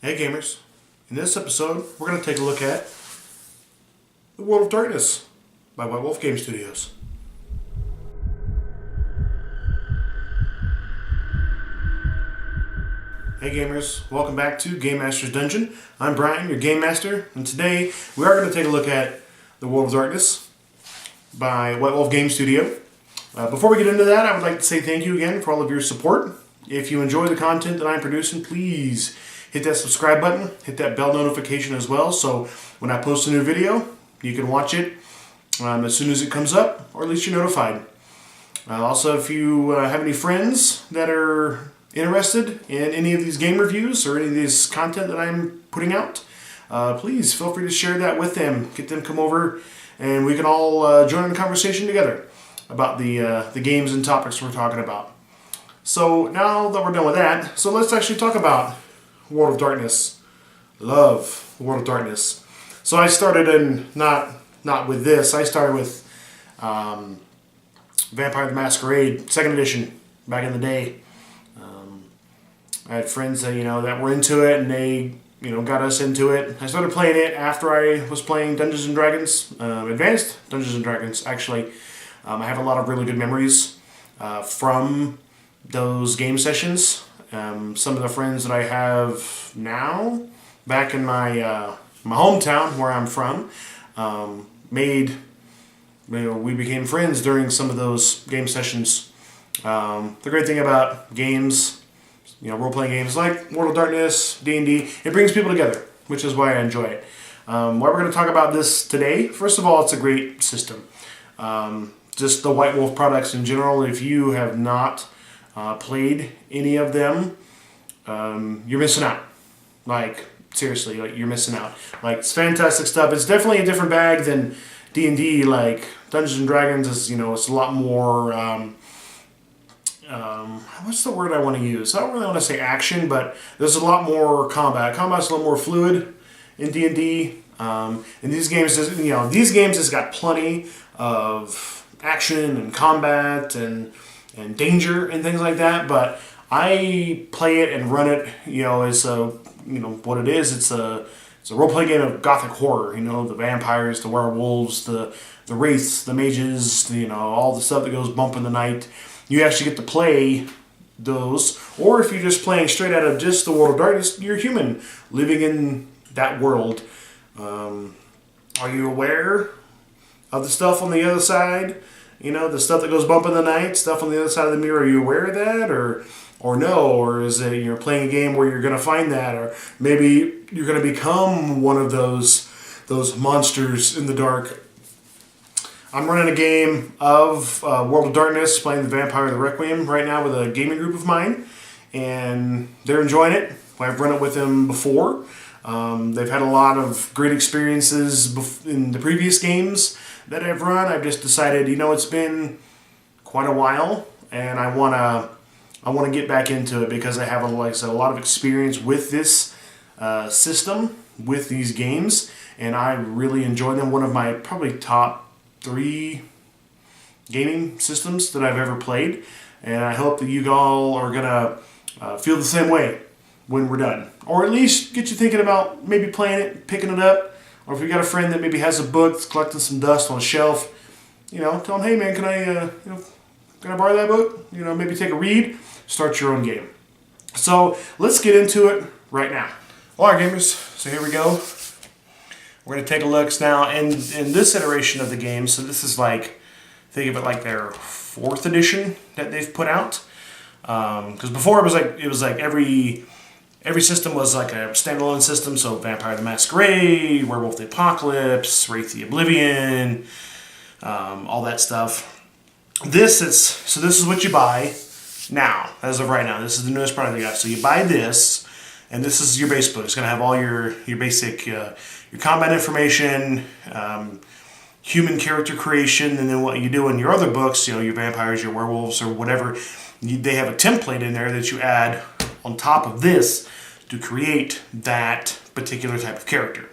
Hey gamers, in this episode we're going to take a look at The World of Darkness by White Wolf Game Studios. Hey gamers, welcome back to Game Master's Dungeon. I'm Brian, your Game Master, and today we are going to take a look at The World of Darkness by White Wolf Game Studio. Before we get into that, I would like to say thank you again for all of your support. If you enjoy the content that I'm producing, please hit that subscribe button, hit that bell notification as well, so when I post a new video, you can watch it as soon as it comes up, or at least you're notified. Also, if you have any friends that are interested in any of these game reviews or any of this content that I'm putting out, please feel free to share that with them. Get them come over and we can all join in the conversation together about the games and topics we're talking about. So now that we're done with that, so let's actually talk about World of Darkness. Love World of Darkness. So I started in, not with this, I started with Vampire the Masquerade 2nd edition back in the day. I had friends that, that were into it, and they, got us into it. I started playing it after I was playing Dungeons & Dragons, Advanced Dungeons & Dragons, actually. I have a lot of really good memories from those game sessions. Some of the friends that I have now, back in my my hometown where I'm from, we became friends during some of those game sessions. The great thing about games, role-playing games like World of Darkness, D&D, it brings people together, which is why I enjoy it. Why we're going to talk about this today, first of all, it's a great system. Just the White Wolf products in general, if you have not played any of them, you're missing out. Like, seriously, you're missing out. Like, it's fantastic stuff. It's definitely a different bag than D&D. Like, Dungeons & Dragons is, it's a lot more, what's the word I want to use? I don't really want to say action, but there's a lot more combat. Combat's a little more fluid in D&D. And these games, these games has got plenty of action and combat and danger and things like that, but I play it and run it, as what it is. It's a role-playing game of gothic horror. The vampires, the werewolves, the wraiths, the mages, all the stuff that goes bump in the night. You actually get to play those, or if you're just playing straight out of just the World of Darkness, you're human living in that world. Are you aware of the stuff on the other side? The stuff that goes bump in the night, stuff on the other side of the mirror. Are you aware of that, or no? Or is it you're playing a game where you're going to find that, or maybe you're going to become one of those monsters in the dark? I'm running a game of World of Darkness, playing the Vampire the Requiem right now with a gaming group of mine, and they're enjoying it. I've run it with them before. They've had a lot of great experiences in the previous games that I've run. I've just decided, it's been quite a while, and I want to get back into it because I have, like I said, a lot of experience with this system, with these games, and I really enjoy them. One of my probably top 3 gaming systems that I've ever played, and I hope that you all are gonna feel the same way when we're done, or at least get you thinking about maybe playing it, picking it up. Or if you got a friend that maybe has a book that's collecting some dust on a shelf, tell them, hey man, can I borrow that book? Maybe take a read, start your own game. So let's get into it right now. All right, gamers. So here we go. We're going to take a look now in this iteration of the game. So this is think of it like their 4th edition that they've put out. Because before it was like every system was like a standalone system. So Vampire the Masquerade, Werewolf the Apocalypse, Wraith the Oblivion, all that stuff. This is what you buy now, as of right now. This is the newest product they got. So you buy this, and this is your base book. It's going to have all your basic your combat information, human character creation, and then what you do in your other books, your vampires, your werewolves, or whatever. They have a template in there that you add on top of this to create that particular type of character.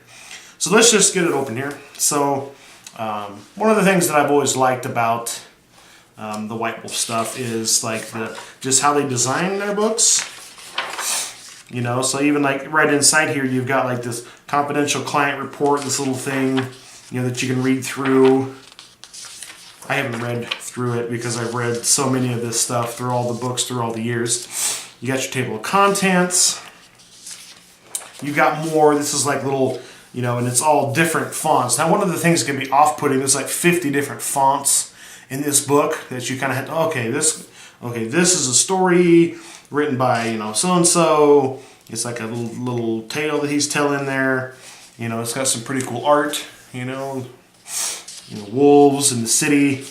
So let's just get it open here. So one of the things that I've always liked about the White Wolf stuff is just how they design their books. You know, so even like right inside here, you've got like this confidential client report, this little thing, you know, that you can read through. I haven't read through it because I've read so many of this stuff through all the books through all the years. You got your table of contents. You've got more. This is like little, you know, and it's all different fonts. Now, one of the things that can be off-putting, there's like 50 different fonts in this book that you kind of have to, okay, this is a story written by, you know, so-and-so. It's like a little tale that he's telling there. You know, it's got some pretty cool art, you know, wolves in the city.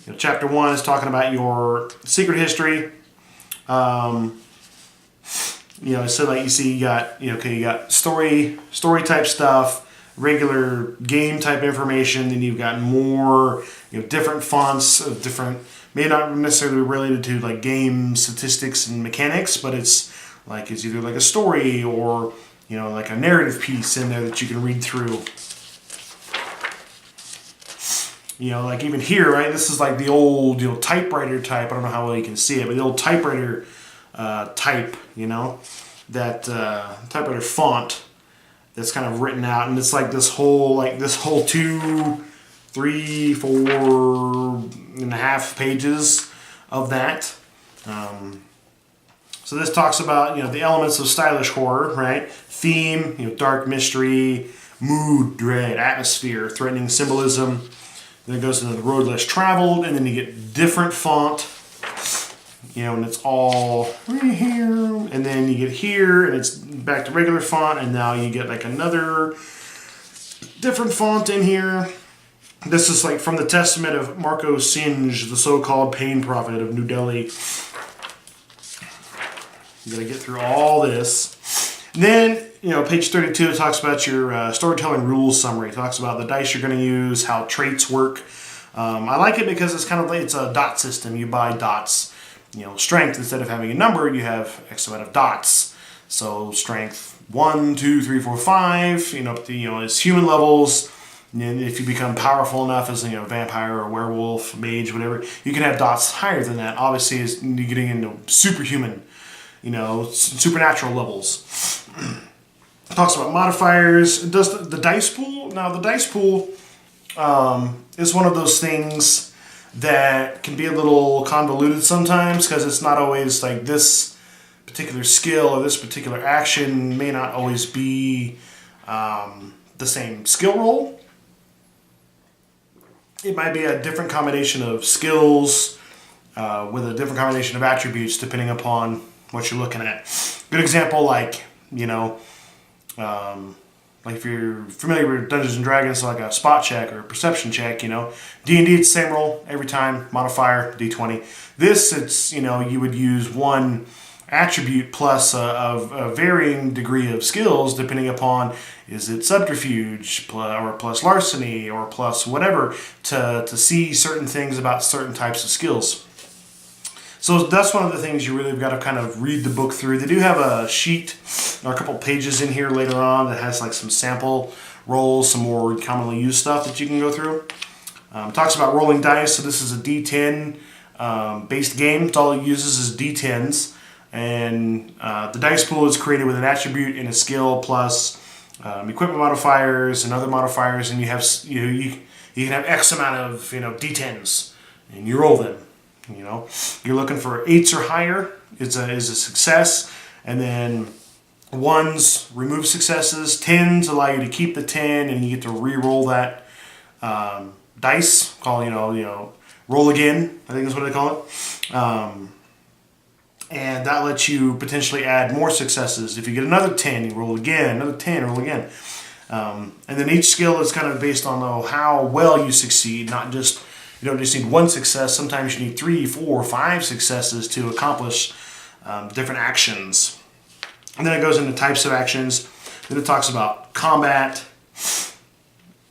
You know, chapter 1 is talking about your secret history. You know, so like you see, you got, you know, okay, you got story type stuff, regular game type information, then you've got more, you know, different fonts of different, may not necessarily related to like game statistics and mechanics, but it's either like a story or, you know, like a narrative piece in there that you can read through. You know, like even here, right, this is like the old, you know, typewriter type, I don't know how well you can see it, but the old typewriter type, you know, that typewriter font that's kind of written out, and it's like this whole 2, 3, 4.5 pages of that. So this talks about, you know, the elements of stylish horror, right? Theme, you know, dark mystery, mood, dread, atmosphere, threatening symbolism. Then it goes into the road less traveled, and then you get different font, you know, and it's all right here, and then you get here, and it's back to regular font, and now you get like another different font in here. This is like from the Testament of Marco Singe, the so-called pain prophet of New Delhi. You gotta get through all this. And then, you know, page 32, it talks about your storytelling rules summary. It talks about the dice you're going to use, how traits work. I like it because it's kind of like, it's a dot system. You buy dots. You know, strength, instead of having a number, you have X amount of dots. So strength 1, 2, 3, 4, 5, you know, up to, you know, it's human levels. And if you become powerful enough as, you know, vampire or werewolf, mage, whatever, you can have dots higher than that. Obviously, as you're getting into superhuman, you know, supernatural levels. It talks about modifiers. It does the dice pool. Now, the dice pool is one of those things that can be a little convoluted sometimes, because it's not always like this particular skill or this particular action may not always be the same skill roll. It might be a different combination of skills with a different combination of attributes depending upon what you're looking at. Good example, like, you know, like if you're familiar with Dungeons and Dragons, so like a spot check or a perception check, you know, D&D, it's the same roll every time, modifier, D20. This, it's, you know, you would use one attribute plus a varying degree of skills depending upon, is it subterfuge or plus larceny or plus whatever, to see certain things about certain types of skills. So that's one of the things you really have got to kind of read the book through. They do have a sheet or a couple pages in here later on that has like some sample rolls, some more commonly used stuff that you can go through. Talks about rolling dice. So this is a D10 based game. It's all it uses is D10s. And the dice pool is created with an attribute and a skill plus equipment modifiers and other modifiers. And you have, you can have X amount of, you know, D10s and you roll them. You know, you're looking for 8s or higher is a success, and then 1s remove successes. 10s allow you to keep the 10, and you get to re-roll that dice. Call, you know, roll again, I think is what they call it. And that lets you potentially add more successes. If you get another 10, you roll again. Another 10, roll again. And then each skill is kind of based on how well you succeed, not just. You don't just need one success. Sometimes you need 3, 4, 5 successes to accomplish different actions. And then it goes into types of actions. Then it talks about combat.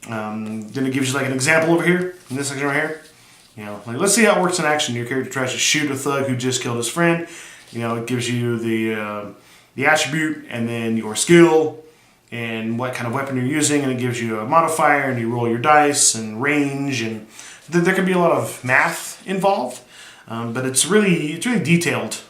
Then it gives you like an example over here, in this section right here. You know, like let's see how it works in action. Your character tries to shoot a thug who just killed his friend. You know, it gives you the attribute and then your skill and what kind of weapon you're using, and it gives you a modifier, and you roll your dice and range, and there can be a lot of math involved, but it's really detailed.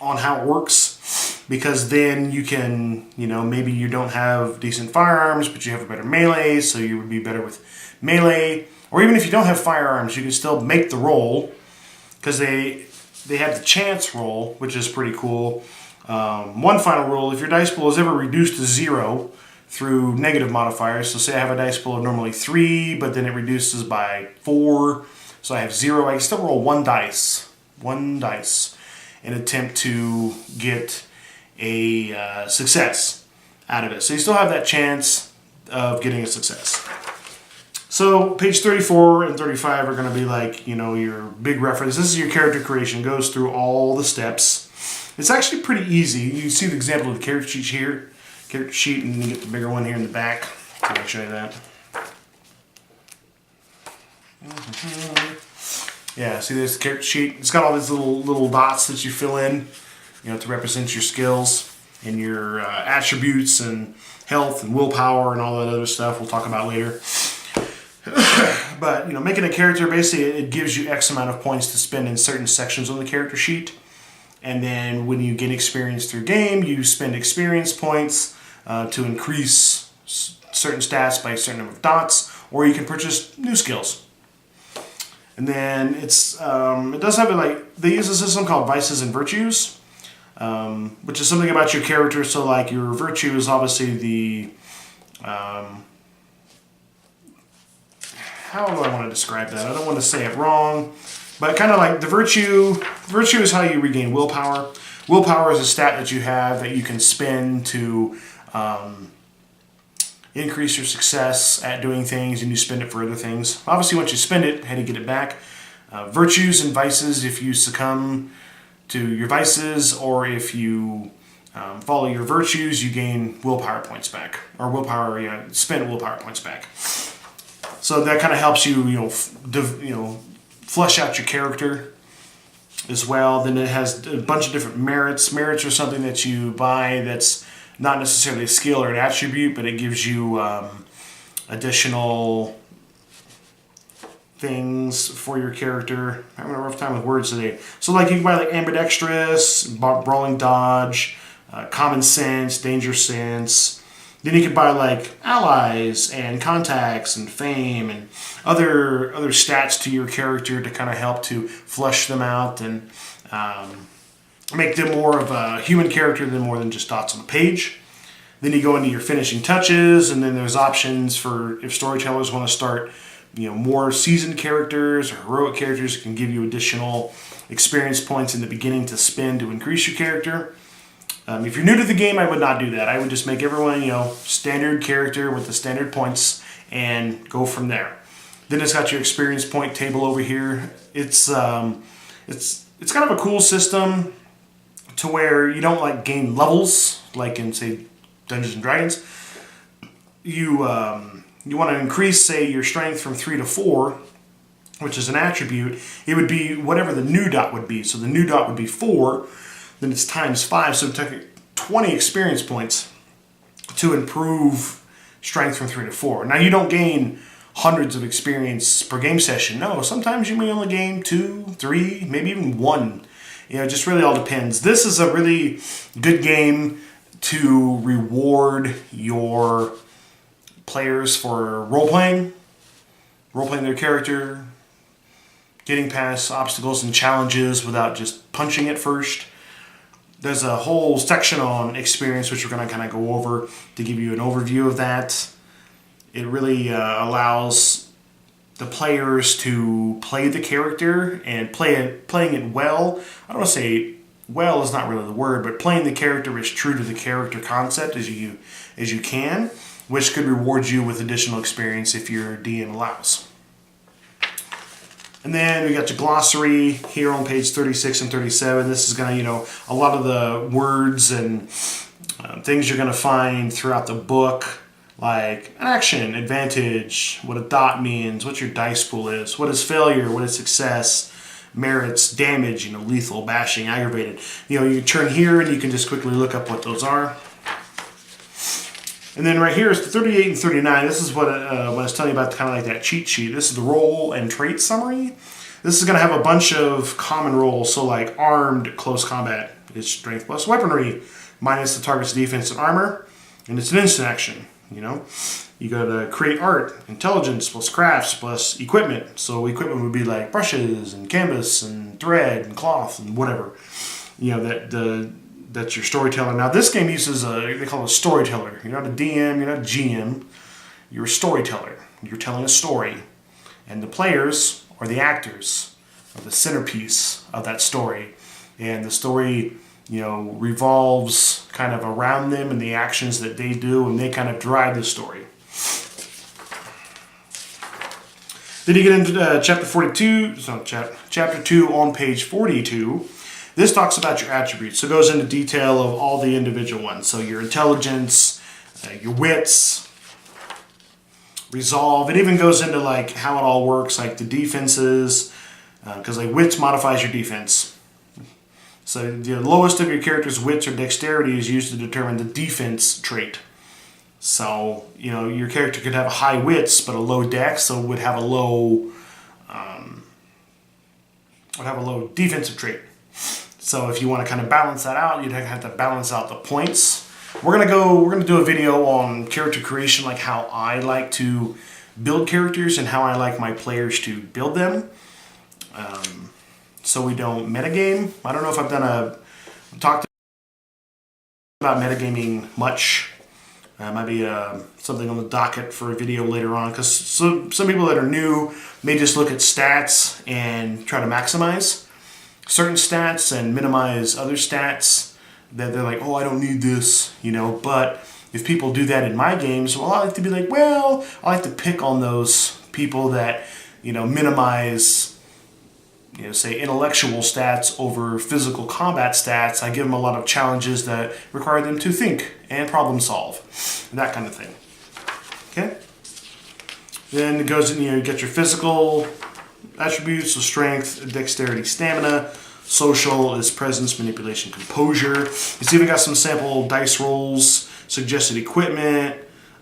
on how it works, because then you can, maybe you don't have decent firearms, but you have a better melee, so you would be better with melee. Or even if you don't have firearms, you can still make the roll, because they have the chance roll, which is pretty cool. One final rule: if your dice pool is ever reduced to 0 through negative modifiers, so say I have a dice pool of normally 3, but then it reduces by 4, so I have 0, I can still roll one dice, and attempt to get a success out of it. So you still have that chance of getting a success. So page 34 and 35 are going to be like, your big reference. This is your character creation. It goes through all the steps. It's actually pretty easy. You see the example of the character sheet here. Character sheet, and you get the bigger one here in the back. So I'll show you that. Yeah, see this character sheet? It's got all these little dots that you fill in, to represent your skills and your attributes and health and willpower and all that other stuff we'll talk about later. But, making a character, basically it gives you X amount of points to spend in certain sections on the character sheet. And then when you get experience through game, you spend experience points to increase certain stats by a certain number of dots, or you can purchase new skills. And then it does have they use a system called Vices and Virtues, which is something about your character. So like your virtue is obviously the, how do I want to describe that? I don't want to say it wrong, but kind of like the virtue is how you regain willpower. Willpower is a stat that you have that you can spend to increase your success at doing things, and you spend it for other things. Obviously, once you spend it, how to get it back. Virtues and vices, if you succumb to your vices, or if you follow your virtues, you gain willpower points back, or spend willpower points back. So that kind of helps you, flesh out your character as well. Then it has a bunch of different merits. Merits are something that you buy that's not necessarily a skill or an attribute, but it gives you additional things for your character. I'm having a rough time with words today. So like you can buy like ambidextrous, brawling dodge, common sense, danger sense. Then you can buy like allies and contacts and fame and other stats to your character to kind of help to flesh them out and make them more of a human character than more than just dots on the page. Then you go into your finishing touches, and then there's options for if storytellers want to start, more seasoned characters or heroic characters. It can give you additional experience points in the beginning to spend to increase your character. If you're new to the game, I would not do that. I would just make everyone, standard character with the standard points and go from there. Then it's got your experience point table over here. It's kind of a cool system to where you don't gain levels like in say Dungeons and Dragons. You want to increase say your strength from 3 to 4, which is an attribute. It would be whatever the new dot would be. So the new dot would be 4. Then it's times 5, so it took 20 experience points to improve strength from 3 to 4. Now you don't gain hundreds of experience per game session. No, sometimes you may only gain 2, 3, maybe even 1. It just really all depends. This is a really good game to reward your players for role-playing their character, getting past obstacles and challenges without just punching it first. There's a whole section on experience, which we're going to kind of go over to give you an overview of that. It really allows the players to play the character and playing it well. I don't want to say well is not really the word, but playing the character as true to the character concept as you can, which could reward you with additional experience if your DM allows. And then we got your glossary here on page 36 and 37. This is going to, a lot of the words and things you're going to find throughout the book, like an action, advantage, what a dot means, what your dice pool is, what is failure, what is success, merits, damage, lethal, bashing, aggravated. You turn here and you can just quickly look up what those are. And then right here is the 38 and 39. This is what I was telling you about, kind of like that cheat sheet. This is the role and trait summary. This is going to have a bunch of common roles, so like armed, close combat, It's strength plus weaponry, minus the target's defense and armor, and it's an instant action. You know, you got to create art, intelligence plus crafts plus equipment. So equipment would be like brushes and canvas and thread and cloth and whatever. You know, that's your storyteller. Now this game uses they call it a storyteller. You're not a DM, you're not a GM. You're a storyteller. You're telling a story, and the players or the actors are the centerpiece of that story, and the story, you know, revolves kind of around them and the actions that they do, and they kind of drive the story. Then you get into chapter 42, so chapter 2 on page 42. This talks about your attributes. So it goes into detail of all the individual ones. So your intelligence, your wits, resolve. It even goes into like how it all works, like the defenses, because like wits modifies your defense. So the lowest of your character's wits or dexterity is used to determine the defense trait. So, you know, your character could have a high wits but a low dex, so would have a low defensive trait. So if you want to kind of balance that out, you'd have to balance out the points. We're gonna do a video on character creation, like how I like to build characters and how I like my players to build them. So we don't metagame. I don't know if I've talked about metagaming much. Might be something on the docket for a video later on, because some people that are new may just look at stats and try to maximize certain stats and minimize other stats that they're like, oh, I don't need this, you know. But if people do that in my games, well, I like to be like, well, I like to pick on those people that, you know, minimize, you know, say intellectual stats over physical combat stats. I give them a lot of challenges that require them to think and problem solve, and that kind of thing. Okay. Then it goes in, you know, you get your physical attributes, so strength, dexterity, stamina. Social is presence, manipulation, composure. It's even got some sample dice rolls, suggested equipment,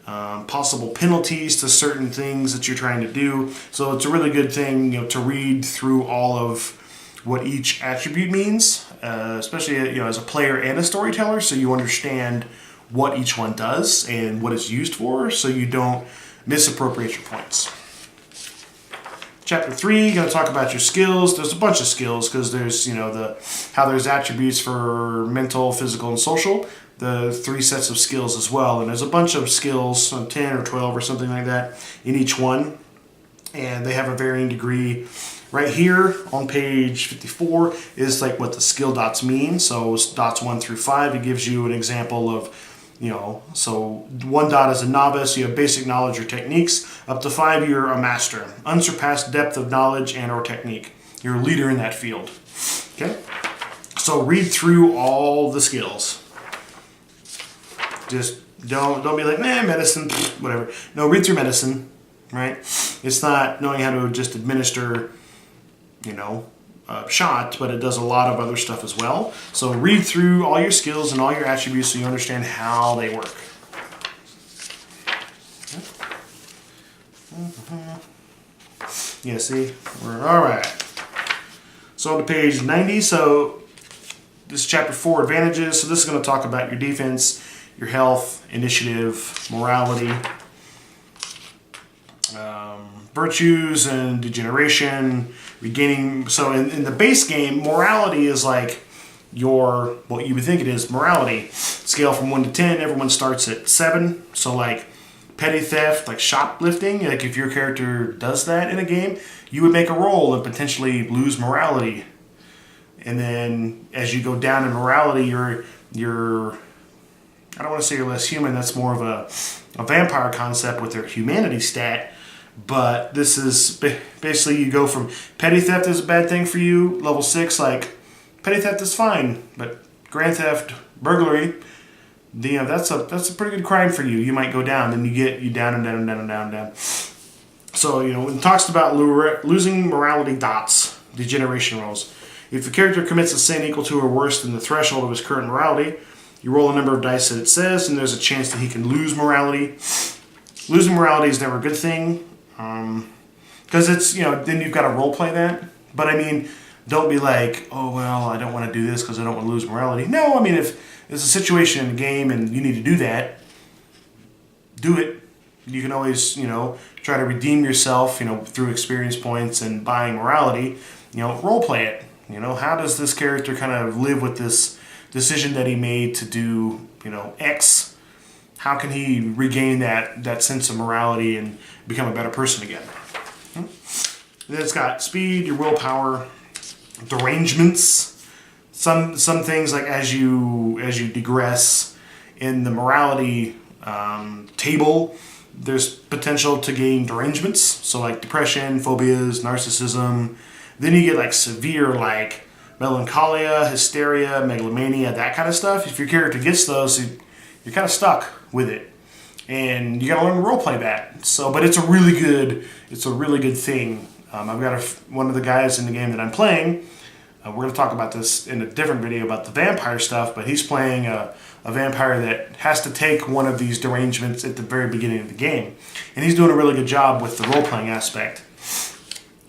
possible penalties to certain things that you're trying to do. So it's a really good thing, you know, to read through all of what each attribute means, especially, you know, as a player and a storyteller, so you understand what each one does and what it's used for, so you don't misappropriate your points. Chapter 3, you're going to talk about your skills. There's a bunch of skills, because there's, you know, how there's attributes for mental, physical, and social. The 3 sets of skills as well. And there's a bunch of skills, 10 or 12 or something like that, in each one. And they have a varying degree. Right here on page 54 is like what the skill dots mean. So dots 1 through 5, it gives you an example of, you know, so 1 dot is a novice, you have basic knowledge or techniques. Up to 5, you're a master. Unsurpassed depth of knowledge and or technique. You're a leader in that field. Okay? So read through all the skills. Just don't be like, medicine, whatever. No, read through medicine, right? It's not knowing how to just administer, you know, shot, but it does a lot of other stuff as well. So read through all your skills and all your attributes so you understand how they work. Yeah, see? We're all right. So on to page 90. So this is chapter 4, advantages. So this is going to talk about your defense, your health, initiative, morality, virtues and degeneration, regaining. So in the base game, morality is like what you would think it is, morality. Scale from 1 to 10, everyone starts at 7. So like petty theft, like shoplifting, like if your character does that in a game, you would make a roll and potentially lose morality. And then as you go down in morality, you're I don't want to say you're less human, that's more of a vampire concept with their humanity stat. But this is basically, you go from petty theft is a bad thing for you, level 6, like petty theft is fine, but grand theft, burglary, you know, that's a pretty good crime for you. You might go down, then you down and down and down and down and down. So, you know, when it talks about losing morality dots, degeneration rolls. If the character commits a sin equal to or worse than the threshold of his current morality, you roll a number of dice that it says, and there's a chance that he can lose morality. Losing morality is never a good thing. Because it's, you know, then you've got to role play that. But I mean, Don't be like, oh, well, I don't want to do this because I don't want to lose morality. No, I mean, if there's a situation in the game and you need to do that, do it. You can always, try to redeem yourself, through experience points and buying morality. Role play it. How does this character kind of live with this decision that he made to do, X? How can he regain that sense of morality and become a better person again? Then it's got speed, your willpower, derangements. Some things, like as you digress in the morality table, there's potential to gain derangements. So like depression, phobias, narcissism. Then you get like severe, like melancholia, hysteria, megalomania, that kind of stuff. If your character gets those, you're kind of stuck with it, and you got to learn to role play that. So, but it's a really good thing. I've got one of the guys in the game that I'm playing. We're going to talk about this in a different video about the vampire stuff, but he's playing a vampire that has to take one of these derangements at the very beginning of the game, and he's doing a really good job with the role playing aspect.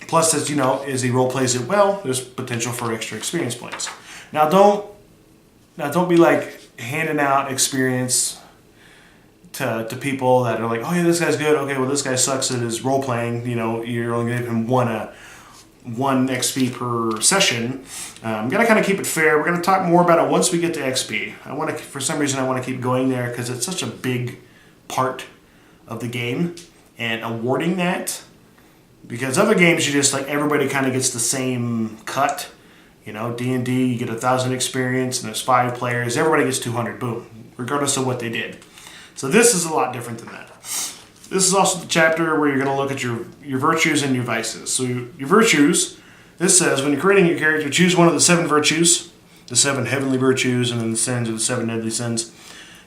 Plus, as as he role plays it well, there's potential for extra experience points. Now don't be like handing out experience to people that are like, oh yeah, this guy's good. Okay, well this guy sucks at his role playing. You're only gonna give him one XP per session. Gotta kind of keep it fair. We're gonna talk more about it once we get to XP. For some reason, I want to keep going there because it's such a big part of the game, and awarding that. Because other games, you just like everybody kind of gets the same cut. D&D, you get 1,000 experience, and there's 5 players. Everybody gets 200, boom, regardless of what they did. So this is a lot different than that. This is also the chapter where you're going to look at your virtues and your vices. So your virtues, this says, when you're creating your character, choose one of the 7 virtues, the 7 heavenly virtues, and then the sins are the 7 deadly sins.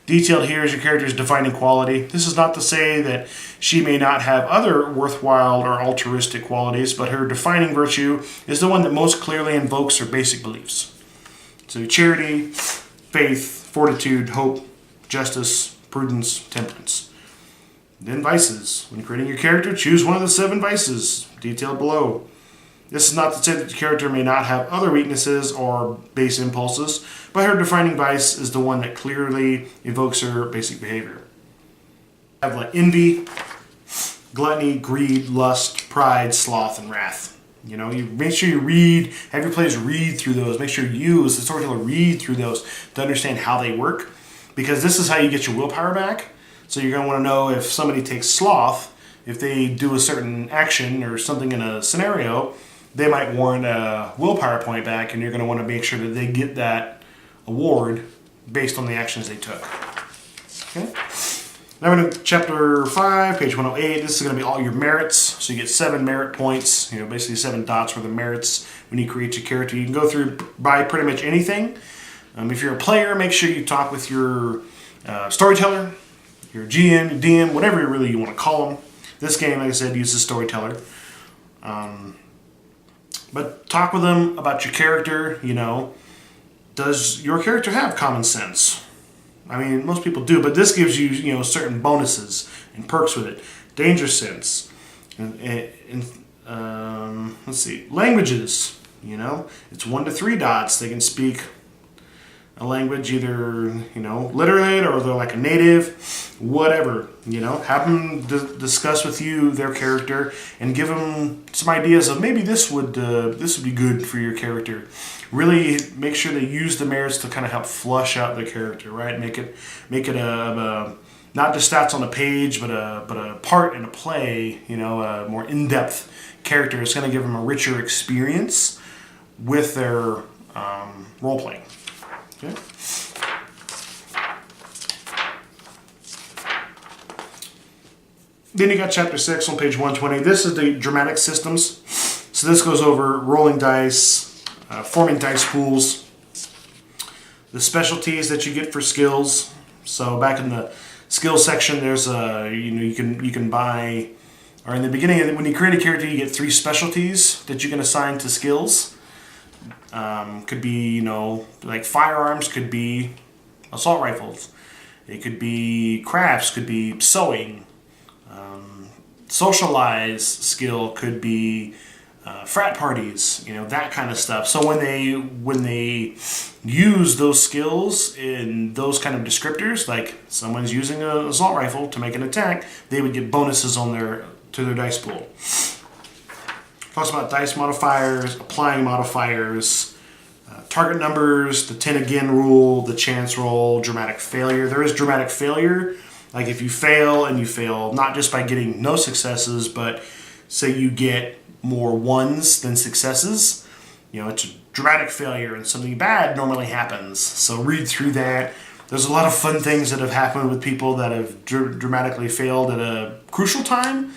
Detailed here is your character's defining quality. This is not to say that she may not have other worthwhile or altruistic qualities, but her defining virtue is the one that most clearly invokes her basic beliefs. So charity, faith, fortitude, hope, justice, prudence, temperance. Then vices. When creating your character, choose one of the 7 vices, detailed below. This is not to say that the character may not have other weaknesses or base impulses, but her defining vice is the one that clearly evokes her basic behavior. I have like envy, gluttony, greed, lust, pride, sloth, and wrath. You make sure you have your players read through those. Make sure you, as the storyteller, read through those to understand how they work, because this is how you get your willpower back. So you're going to want to know if somebody takes sloth, if they do a certain action or something in a scenario, they might warrant a willpower point back, and you're going to want to make sure that they get that award based on the actions they took. Okay. Now we're in chapter 5, page 108. This is going to be all your merits. So you get 7 merit points, basically 7 dots for the merits when you create your character. You can go through by pretty much anything. If you're a player, make sure you talk with your storyteller, your GM, your DM, whatever you want to call them. This game, like I said, uses storyteller. But talk with them about your character, Does your character have common sense? I mean, most people do, but this gives you, certain bonuses and perks with it. Danger sense. And let's see. Languages, It's 1 to 3 dots. They can speak a language either, literate, or they're like a native, whatever, have them discuss with you their character and give them some ideas of maybe this would be good for your character. Really make sure they use the merits to kind of help flush out the character, right? Make it a not just stats on a page, but a part in a play, a more in-depth character. It's going to give them a richer experience with their role playing. Okay. Then you got chapter 6 on page 120. This is the dramatic systems. So this goes over rolling dice, forming dice pools, the specialties that you get for skills. So back in the skills section, there's you can buy, or in the beginning when you create a character, you get 3 specialties that you can assign to skills. Could be, like firearms, could be assault rifles. It could be crafts, could be sewing. Socialize skill could be frat parties, that kind of stuff. So when they use those skills in those kind of descriptors, like someone's using an assault rifle to make an attack, they would get bonuses to their dice pool. Talks about dice modifiers, applying modifiers, target numbers, the 10 again rule, the chance roll, dramatic failure. There is dramatic failure. Like if you fail, and you fail not just by getting no successes, but say you get more ones than successes, it's a dramatic failure and something bad normally happens. So read through that. There's a lot of fun things that have happened with people that have dramatically failed at a crucial time.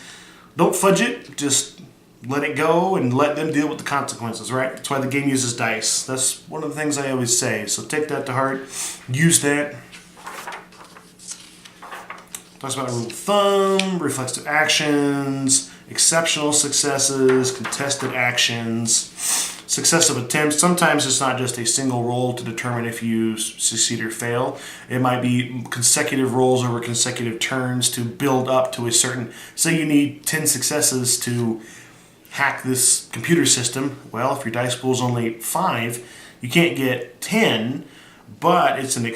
Don't fudge it. Just let it go and let them deal with the consequences, right? That's why the game uses dice. That's one of the things I always say. So take that to heart. Use that. Talks about rule of thumb, reflexive actions, exceptional successes, contested actions, successive attempts. Sometimes it's not just a single roll to determine if you succeed or fail. It might be consecutive rolls over consecutive turns to build up to a certain... Say you need 10 successes to hack this computer system. Well, if your dice pool is only 5, you can't get 10, but it's an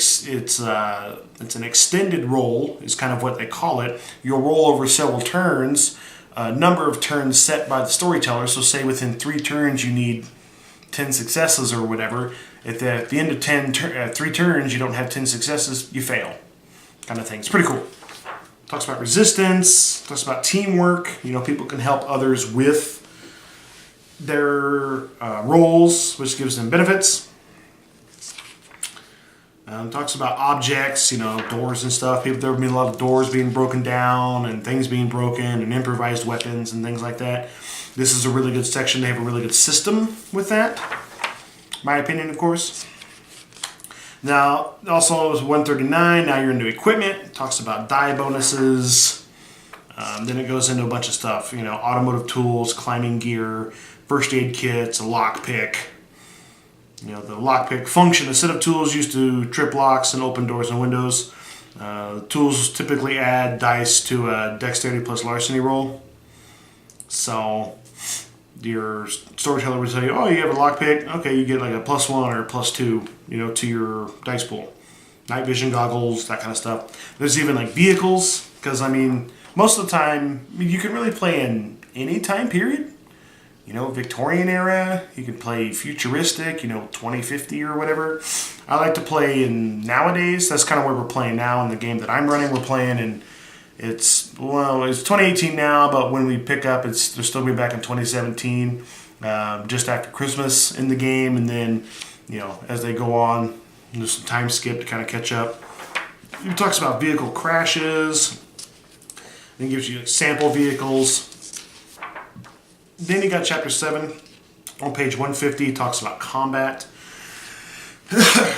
extended roll, is kind of what they call it. You'll roll over several turns, a number of turns set by the storyteller. So say within 3 turns you need 10 successes or whatever. If at the end of 3 turns you don't have 10 successes, you fail, kind of thing. It's pretty cool. Talks about resistance, talks about teamwork. People can help others with their roles, which gives them benefits. Talks about objects, doors and stuff. There would be a lot of doors being broken down and things being broken and improvised weapons and things like that. This is a really good section. They have a really good system with that. My opinion, of course. Now, also it was 139. Now you're into equipment. It talks about die bonuses. Then it goes into a bunch of stuff. Automotive tools, climbing gear, first aid kits, a lockpick. The lockpick function, a set of tools used to trip locks and open doors and windows. Tools typically add dice to a dexterity plus larceny roll. So your storyteller would say, oh, you have a lockpick? Okay, you get like a +1 or a +2, to your dice pool. Night vision goggles, that kind of stuff. There's even like vehicles, because most of the time, you can really play in any time period. Victorian era, you can play futuristic, 2050 or whatever. I like to play in nowadays. That's kind of where we're playing now in the game that I'm running. We're playing in, it's 2018 now, but when we pick up, they're still going to be back in 2017, just after Christmas in the game. And then, as they go on, there's some time skip to kind of catch up. It talks about vehicle crashes. Then gives you sample vehicles. Then you got chapter 7 on page 150. Talks about combat.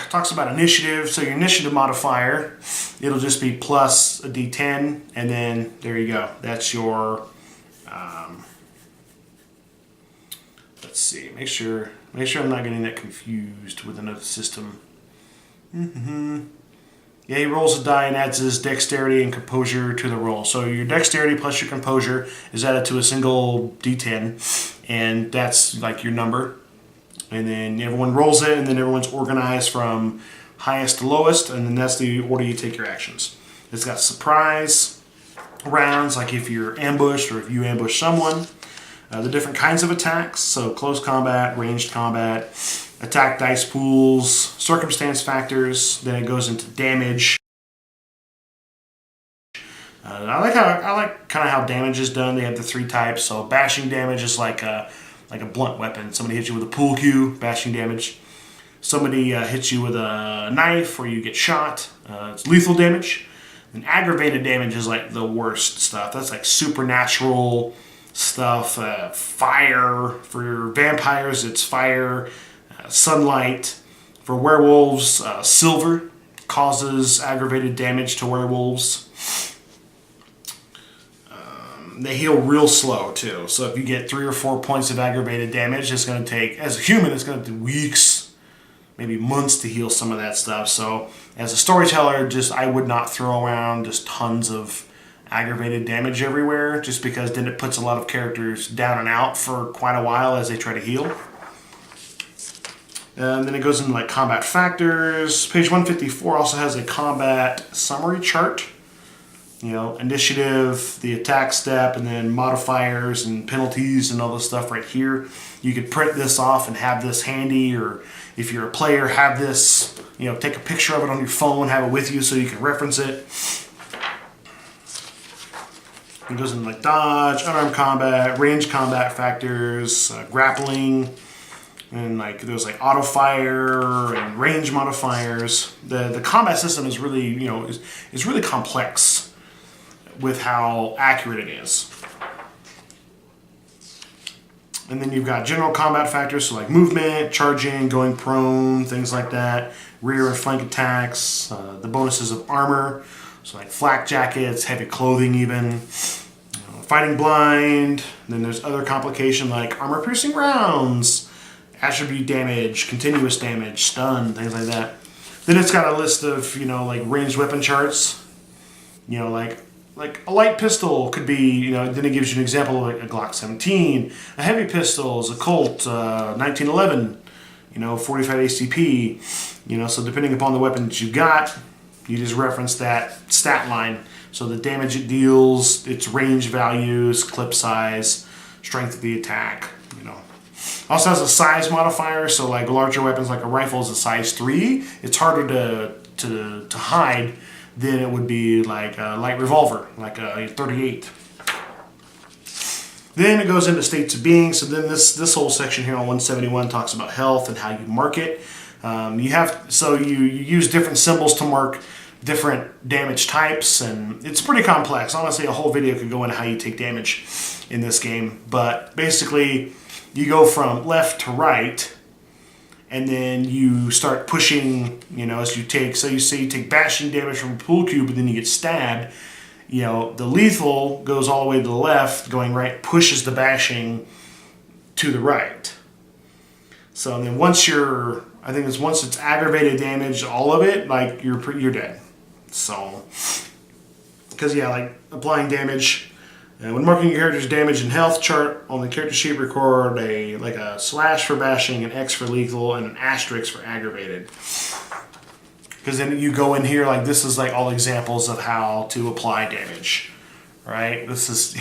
Talks about initiative. So your initiative modifier, it'll just be plus a d10, and then there you go. That's your. Let's see. Make sure I'm not getting that confused with another system. Yeah, he rolls a die and adds his dexterity and composure to the roll. So your dexterity plus your composure is added to a single d10, and that's like your number. And then everyone rolls it, and then everyone's organized from highest to lowest, and then that's the order you take your actions. It's got surprise rounds, like if you're ambushed or if you ambush someone. The different kinds of attacks, so close combat, ranged combat, attack dice pools, circumstance factors. Then it goes into damage. I like kind of how damage is done. They have the 3 types. So bashing damage is like a blunt weapon. Somebody hits you with a pool cue, bashing damage. Somebody hits you with a knife, or you get shot. It's lethal damage. And aggravated damage is like the worst stuff. That's like supernatural stuff. Fire for vampires, it's fire. Sunlight. For werewolves, silver causes aggravated damage to werewolves. They heal real slow too. So if you get 3 or 4 points of aggravated damage, it's going to take, as a human, it's going to take weeks, maybe months to heal some of that stuff. So as a storyteller, I would not throw around just tons of aggravated damage everywhere, just because then it puts a lot of characters down and out for quite a while as they try to heal. And then it goes into like combat factors. Page 154 also has a combat summary chart. You know, initiative, the attack step, and then modifiers and penalties and all this stuff right here. You could print this off and have this handy, or if you're a player, have this, you know, take a picture of it on your phone, have it with you so you can reference it. It goes into like dodge, unarmed combat, range combat factors, grappling, and like there's like auto fire and range modifiers. The combat system is really, you know, is really complex with how accurate it is. And then you've got general combat factors, so like movement, charging, going prone, things like that, rear and flank attacks, the bonuses of armor, so like flak jackets, heavy clothing even, fighting blind. And then there's other complication like armor piercing rounds, attribute damage, continuous damage, stun, things like that. Then it's got a list of, you know, like ranged weapon charts, you know, like a light pistol could be, you know, then it gives you an example of like a Glock 17. A heavy pistol is a Colt 1911, you know, 45 ACP. You know, so depending upon the weapon that you got, you just reference that stat line. So the damage it deals, its range values, clip size, strength of the attack, you know. Also has a size modifier, so like larger weapons like a rifle is a size 3. It's harder to hide than it would be like a light revolver, like a 38. Then it goes into states of being. So then this whole section here on 171 talks about health and how you mark it. You use different symbols to mark different damage types, and it's pretty complex. Honestly, a whole video could go into how you take damage in this game. But basically, you go from left to right, and then you start pushing, you know, as you take, so you say you take bashing damage from a pool cube, but then you get stabbed. You know, the lethal goes all the way to the left, going right, pushes the bashing to the right. So and then once it's aggravated damage, all of it, like you're dead. So, because yeah, like applying damage. When marking your character's damage and health chart on the character sheet, record a slash for bashing, an X for lethal, and an asterisk for aggravated. Because then you go in here, like this is like all examples of how to apply damage, right? This is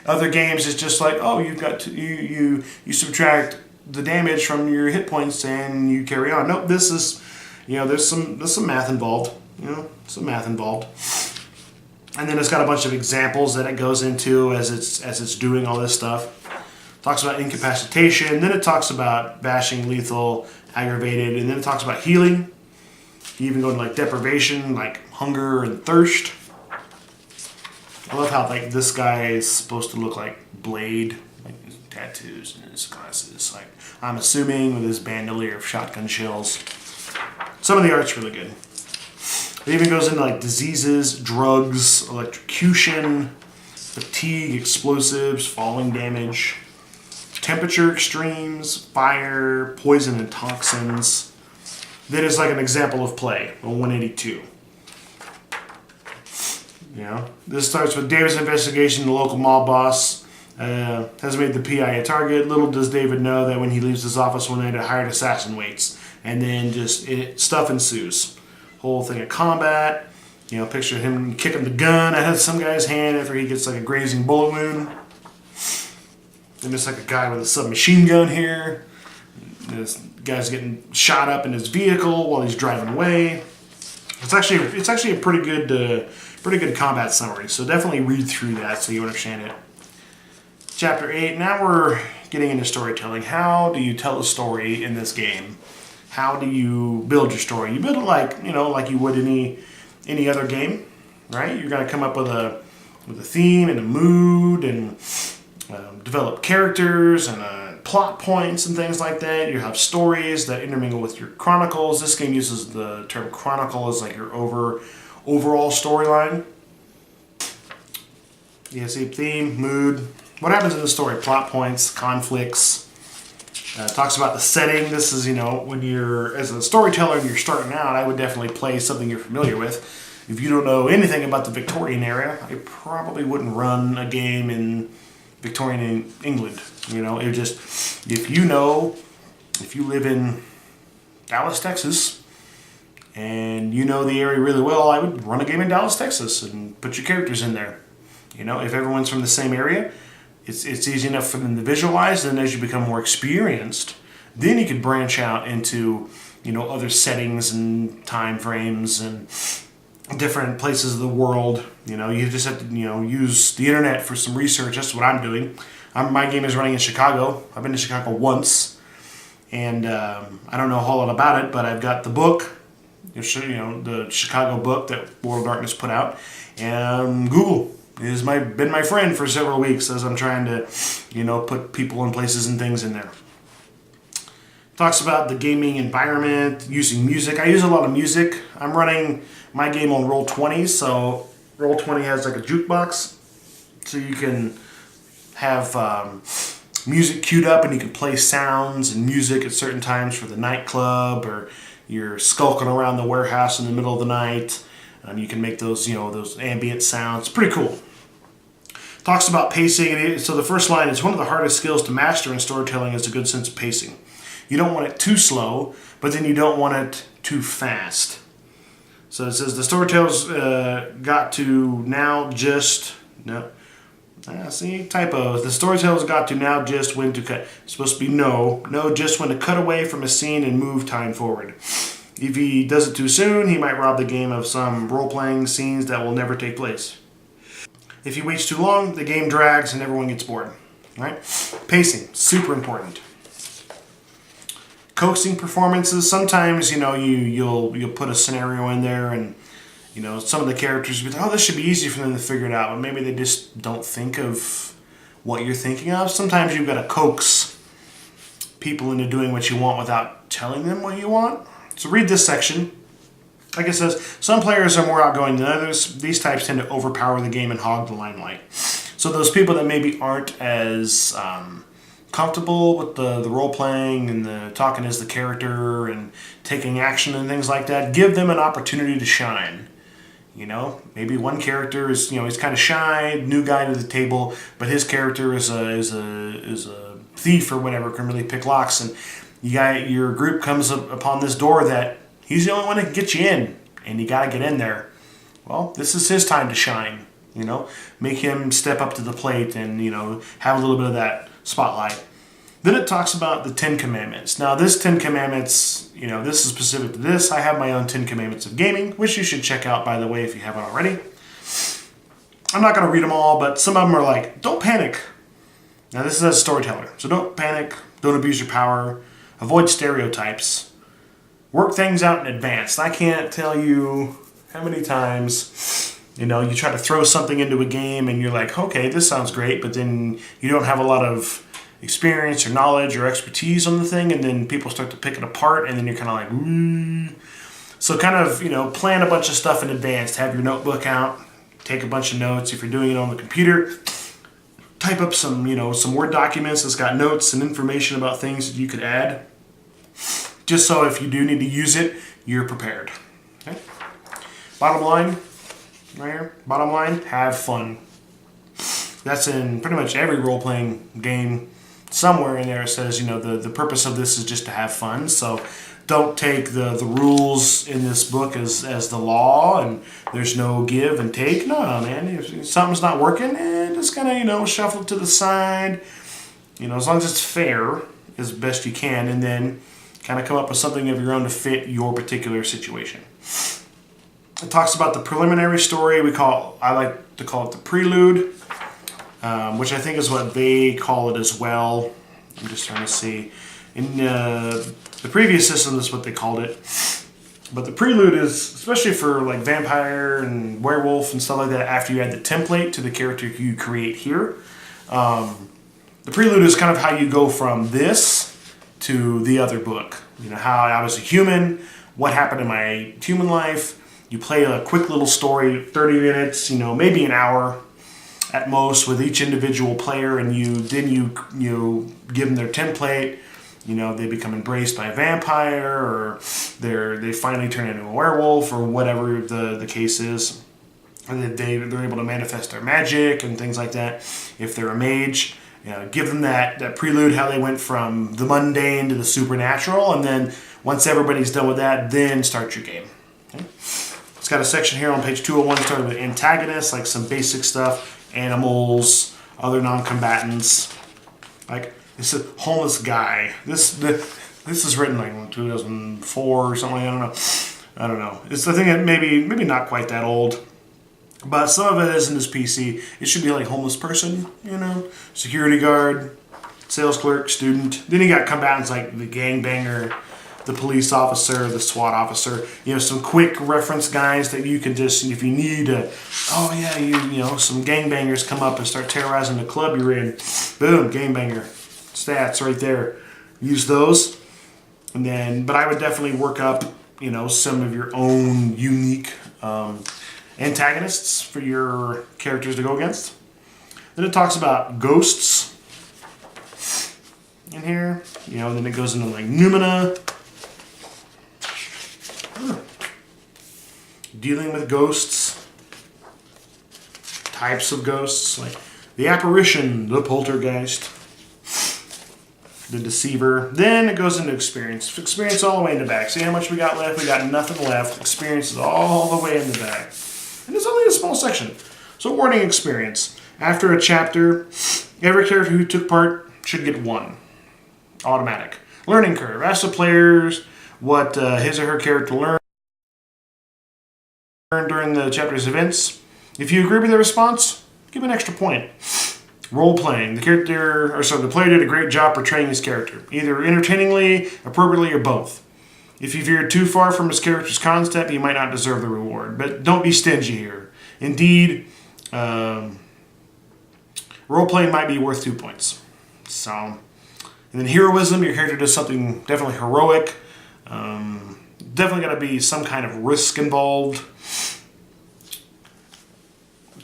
other games. It's just like, oh, you've got to you subtract the damage from your hit points and you carry on. Nope, this is, you know, there's some math involved. You know, some math involved. And then it's got a bunch of examples that it goes into as it's doing all this stuff. Talks about incapacitation, then it talks about bashing, lethal, aggravated, and then it talks about healing. You even go into like deprivation, like hunger and thirst. I love how like this guy is supposed to look like Blade, like his tattoos and his glasses. Like I'm assuming with his bandolier of shotgun shells. Some of the art's really good. It even goes into like diseases, drugs, electrocution, fatigue, explosives, falling damage, temperature extremes, fire, poison, and toxins. Then it's like an example of play on 182. You know, this starts with David's investigation. The local mob boss has made the PI a target. Little does David know that when he leaves his office one night, a hired assassin waits, and then stuff ensues. Whole thing of combat, you know, picture him kicking the gun out of some guy's hand after he gets like a grazing bullet wound. And there's like a guy with a submachine gun here. This guy's getting shot up in his vehicle while he's driving away. It's actually a pretty good combat summary. So definitely read through that so you understand it. Chapter 8. Now we're getting into storytelling. How do you tell a story in this game? How do you build your story? You build it like, you know, like you would any other game, right? You're gonna come up with a theme and a mood and develop characters and plot points and things like that. You have stories that intermingle with your chronicles. This game uses the term chronicle as like your overall storyline. Yeah, see, theme, mood. What happens in the story? Plot points, conflicts. Talks about the setting. This is, you know, when you're, as a storyteller and you're starting out, I would definitely play something you're familiar with. if you don't know anything about the Victorian era, I probably wouldn't run a game in Victorian England. You know, it just, if you live in Dallas, Texas, and you know the area really well, I would run a game in Dallas, Texas, and put your characters in there. You know, if everyone's from the same area, it's easy enough for them to visualize. Then as you become more experienced, then you could branch out into, you know, other settings and time frames and different places of the world. You know, you just have to, you know, use the internet for some research. That's what I'm doing. My game is running in Chicago. I've been to Chicago once, and I don't know a whole lot about it, but I've got the book, you know, the Chicago book that World of Darkness put out, and Google has been my friend for several weeks as I'm trying to, you know, put people and places and things in there. Talks about the gaming environment, using music. I use a lot of music. I'm running my game on Roll20, so Roll20 has like a jukebox, so you can have music queued up and you can play sounds and music at certain times for the nightclub, or you're skulking around the warehouse in the middle of the night, and you can make those, you know, those ambient sounds. Pretty cool. Talks about pacing. So the first line is, one of the hardest skills to master in storytelling is a good sense of pacing. You don't want it too slow, but then you don't want it too fast. So it says the storyteller's got to now just... No. See, typos. The storyteller's got to now just when to cut. It's supposed to be no just when to cut away from a scene and move time forward. If he does it too soon, he might rob the game of some role-playing scenes that will never take place. If he waits too long, the game drags and everyone gets bored. Right? Pacing, super important. Coaxing performances. Sometimes, you know, you'll put a scenario in there, and you know, some of the characters will be, oh, this should be easy for them to figure it out, but maybe they just don't think of what you're thinking of. Sometimes you've got to coax people into doing what you want without telling them what you want. So read this section. Like it says, some players are more outgoing than others. These types tend to overpower the game and hog the limelight. So those people that maybe aren't as comfortable with the role-playing and the talking as the character and taking action and things like that, give them an opportunity to shine. You know, maybe one character is, you know, he's kind of shy, new guy to the table, but his character is a thief or whatever, can really pick locks, and your group comes upon this door that he's the only one that can get you in, and you got to get in there. Well, this is his time to shine. You know, make him step up to the plate and, you know, have a little bit of that spotlight. Then it talks about the 10 Commandments. Now, this 10 Commandments, you know, this is specific to this. I have my own 10 Commandments of gaming, which you should check out, by the way, if you haven't already. I'm not going to read them all, but some of them are like, don't panic. Now, this is as a storyteller. So don't panic. Don't abuse your power. Avoid stereotypes. Work things out in advance. I can't tell you how many times, you know, you try to throw something into a game and you're like, okay, this sounds great, but then you don't have a lot of experience or knowledge or expertise on the thing, and then people start to pick it apart, and then you're kind of like, ooh. So kind of, you know, plan a bunch of stuff in advance. Have your notebook out, take a bunch of notes. If you're doing it on the computer, type up some, you know, some Word documents that's got notes and information about things that you could add, just so if you do need to use it, you're prepared. Okay? Bottom line, right here, bottom line, have fun. That's in pretty much every role-playing game. Somewhere in there it says, you know, the purpose of this is just to have fun. So don't take the rules in this book as the law, and there's no give and take. No, man. If something's not working, just kind of, you know, shuffle it to the side. You know, as long as it's fair as best you can, and then kind of come up with something of your own to fit your particular situation. It talks about the preliminary story. I like to call it the prelude. Which I think is what they call it as well. I'm just trying to see. In the previous system, that's what they called it. But the prelude is, especially for like vampire and werewolf and stuff like that, after you add the template to the character you create here. The prelude is kind of how you go from this to the other book. You know, how I was a human, what happened in my human life. You play a quick little story, 30 minutes, you know, maybe an hour at most with each individual player, and you give them their template, you know, they become embraced by a vampire, or they finally turn into a werewolf, or whatever the case is. And then they're able to manifest their magic and things like that. If they're a mage, you know, give them that prelude, how they went from the mundane to the supernatural, and then once everybody's done with that, then start your game. Okay? It's got a section here on page 201 starting with antagonists, like some basic stuff, animals, other non-combatants. Like, it's a homeless guy. This is written like in 2004 or something. I don't know. It's the thing that maybe not quite that old. But some of it is in this PC. It should be like homeless person, you know, security guard, sales clerk, student. Then you got combatants like the gangbanger, the police officer, the SWAT officer. You know, some quick reference guys that you can just, if you need to, oh yeah, you know, some gangbangers come up and start terrorizing the club you're in. Boom, gangbanger stats right there. Use those, and then. But I would definitely work up, you know, some of your own unique antagonists for your characters to go against. Then it talks about ghosts in here. You know, then it goes into like Numina. Dealing with ghosts. Types of ghosts, like the apparition, the poltergeist, the deceiver. Then it goes into experience. Experience all the way in the back. See how much we got left? We got nothing left. Experience is all the way in the back. And it's only a small section. So warning experience. After a chapter, every character who took part should get 1. Automatic. Learning curve. Ask the players what his or her character learned during the chapter's events. If you agree with their response, give an extra point. Role playing. The player did a great job portraying his character, either entertainingly, appropriately, or both. If you veered too far from his character's concept, you might not deserve the reward. But don't be stingy here. Indeed, role-playing might be worth 2 points. So, and then heroism, your character does something definitely heroic. Definitely got to be some kind of risk involved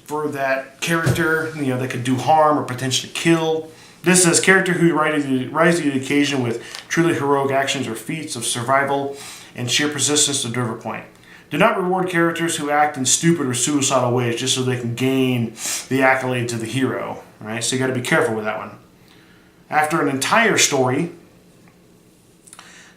for that character, you know, that could do harm or potentially kill. This says character who rises to the occasion with truly heroic actions or feats of survival and sheer persistence to deliver a point. Do not reward characters who act in stupid or suicidal ways just so they can gain the accolades of the hero. Right? So you got to be careful with that one. After an entire story,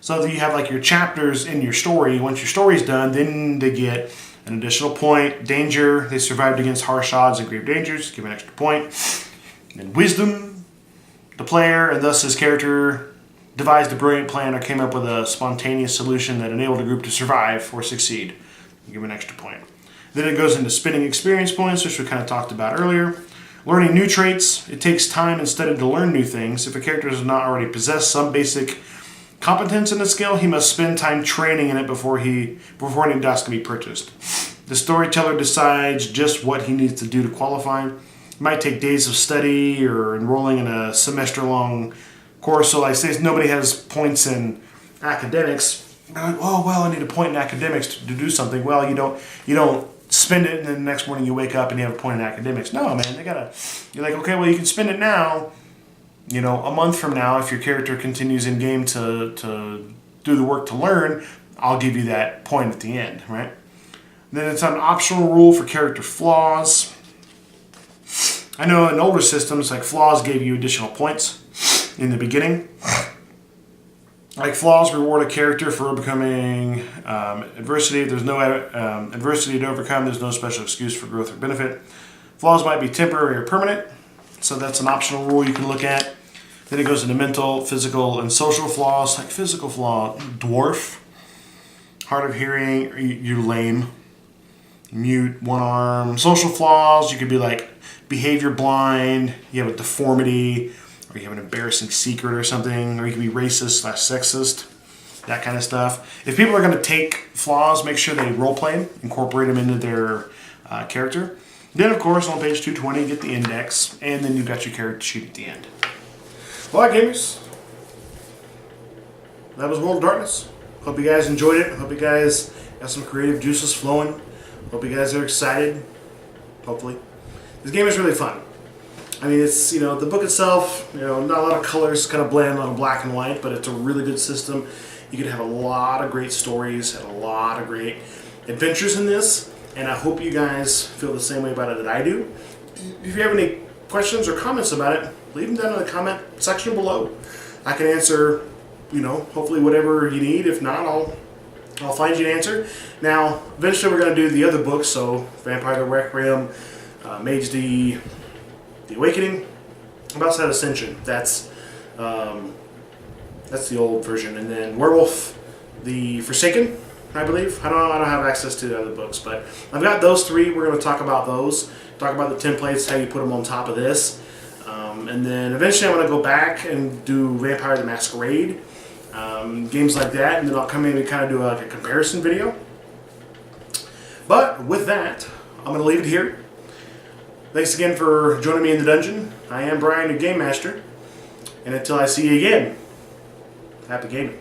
so that you have like your chapters in your story. Once your story's done, then they get an additional point. Danger, they survived against harsh odds and grave dangers, give an extra point. And wisdom, the player, and thus his character, devised a brilliant plan or came up with a spontaneous solution that enabled a group to survive or succeed. Give an extra point. Then it goes into spinning experience points, which we kind of talked about earlier. Learning new traits. It takes time and study to learn new things. If a character does not already possess some basic competence in a skill, he must spend time training in it before any dots can be purchased. The storyteller decides just what he needs to do to qualify. It might take days of study or enrolling in a semester-long course. So like say nobody has points in academics. They're like, oh well, I need a point in academics to do something. Well, you don't spend it and then the next morning you wake up and you have a point in academics. No, man, you're like, okay, well you can spend it now. You know, a month from now, if your character continues in game to do the work to learn, I'll give you that point at the end, right? Then it's an optional rule for character flaws. I know in older systems, like flaws gave you additional points in the beginning. Like flaws reward a character for overcoming adversity. If there's no adversity to overcome, there's no special excuse for growth or benefit. Flaws might be temporary or permanent, so that's an optional rule you can look at. Then it goes into mental, physical, and social flaws. Like physical flaw, dwarf, hard of hearing, you're lame, mute, one arm. Social flaws, you could be like behavior blind, you have a deformity, or you have an embarrassing secret or something, or you can be racist/sexist, that kind of stuff. If people are going to take flaws, make sure they role-play them, incorporate them into their character. Then, of course, on page 220, you get the index, and then you've got your character sheet at the end. Well, gamers, that was World of Darkness. Hope you guys enjoyed it. Hope you guys got some creative juices flowing. Hope you guys are excited, hopefully. This game is really fun. I mean, it's, you know, the book itself, you know, not a lot of colors, kind of bland, a lot of black and white, but it's a really good system. You can have a lot of great stories and a lot of great adventures in this, and I hope you guys feel the same way about it that I do. If you have any questions or comments about it, leave them down in the comment section below. I can answer, you know, hopefully whatever you need. If not, I'll find you an answer. Now, eventually we're going to do the other books, so Vampire the Requiem, Mage the Awakening. I'm about to have Ascension. That's the old version, and then Werewolf the Forsaken, I believe. I don't have access to the other books, but I've got those three. We're going to talk about those. Talk about the templates, how you put them on top of this, and then eventually I'm going to go back and do Vampire the Masquerade, games like that, and then I'll come in and kind of do like a comparison video. But with that, I'm going to leave it here. Thanks again for joining me in the dungeon. I am Brian, your Game Master, and until I see you again, happy gaming.